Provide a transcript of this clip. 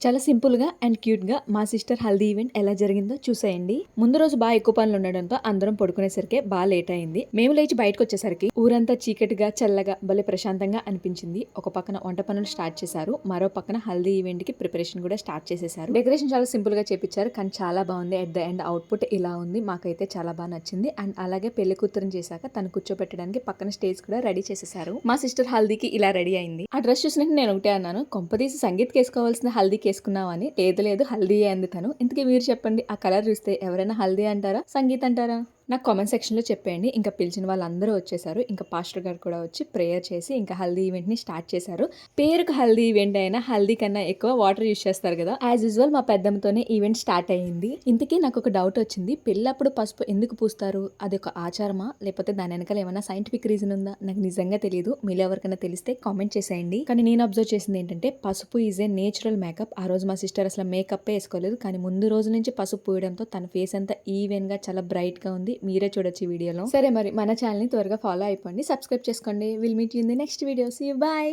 చాలా సింపుల్‌గా అండ్ క్యూట్‌గా మా సిస్టర్ హల్దీ ఈవెంట్ ఎలా జరిగిందో చూసేయండి. ముందు రోజు ఎక్కువ పనులు ఉండడంతో అందరం పడుకునేసరికి లేట్ అయింది. మేము లేచి బయటకొచ్చేసరికి ఊరంతా చీకటిగా, చల్లగా, భలే ప్రశాంతంగా అనిపించింది. ఒక పక్కన వంట పనులు స్టార్ట్ చేశారు. మరో పక్కన హల్దీ ఈవెంట్‌కి ప్రిపరేషన్ కూడా స్టార్ట్ చేసేసారు. డెకరేషన్ చాలా సింపుల్‌గా చేపిచ్చారు. కానీ చాలా బాగుంది. ఎట్ ద ఎండ్ అవుట్‌పుట్ ఇలా ఉంది. మాకైతే చాలా బాగా నచ్చింది. అండ్ అలాగే పెళ్లి కూతురుని చేశాక తను కూర్చోబెట్టడానికి పక్కన స్టేజ్ కూడా రెడీ చేసేసారు. మా సిస్టర్ హల్దీకి ఇలా రెడీ అయింది. ఆ డ్రెస్ చూసినట్టు నేను ఒకటే అన్నాను, కొంపదీసి సంగీత్‌కి ఏసుకోవాల్సిన హల్దీకి ఏసుకున్నావని. లేదు లేదు హల్దీయే అంది తను. ఇంతకీ మీరు చెప్పండి, ఆ కలర్ చూస్తే ఎవరైనా హల్దీ అంటారా, సంగీత్ అంటారా? నాకు కామెంట్ సెక్షన్‌లో చెప్పేయండి. ఇంకా పిలిచిన వాళ్ళందరూ వచ్చేసారు. ఇంకా పాస్టర్ గారు కూడా వచ్చి ప్రేయర్ చేసి ఇంకా హల్దీ ఈవెంట్‌ని స్టార్ట్ చేశారు. పేరుకు హల్దీ ఈవెంట్ అయినా హల్దీ కన్నా ఎక్కువ వాటర్ యూజ్ చేస్తారు కదా. యాజ్ యూజువల్ మా పెద్దమ్మతోనే ఈవెంట్ స్టార్ట్ అయ్యింది. ఇంతకీ నాకు ఒక డౌట్ వచ్చింది. పెళ్ళప్పుడు పసుపు ఎందుకు పూస్తారు? అది ఒక ఆచారమా, లేకపోతే దాని వెనకాల ఏమైనా సైంటిఫిక్ రీజన్ ఉందా? నాకు నిజంగా తెలియదు. మీలో ఎవరికైనా తెలిస్తే కామెంట్ చేసేయండి. కానీ నేను అబ్జర్వ్ చేసింది ఏంటంటే, పసుపు ఈజ్ ఏ నేచురల్ మేకప్. ఆ రోజు మా సిస్టర్ అసలు మేకప్ వేసుకోలేదు. కానీ ముందు రోజు నుంచి పసుపు పూయడంతో తన ఫేస్ అంతా ఈవెన్ గా చాలా బ్రైట్ గా ఉంది. మీరే చూడొచ్చు ఈ వీడియోలో. సరే మరి మన ఛానల్ ని త్వరగా ఫాలో అయిపోండి, సబ్స్క్రైబ్ చేసుకోండి. Will meet you in the next video. See you, by.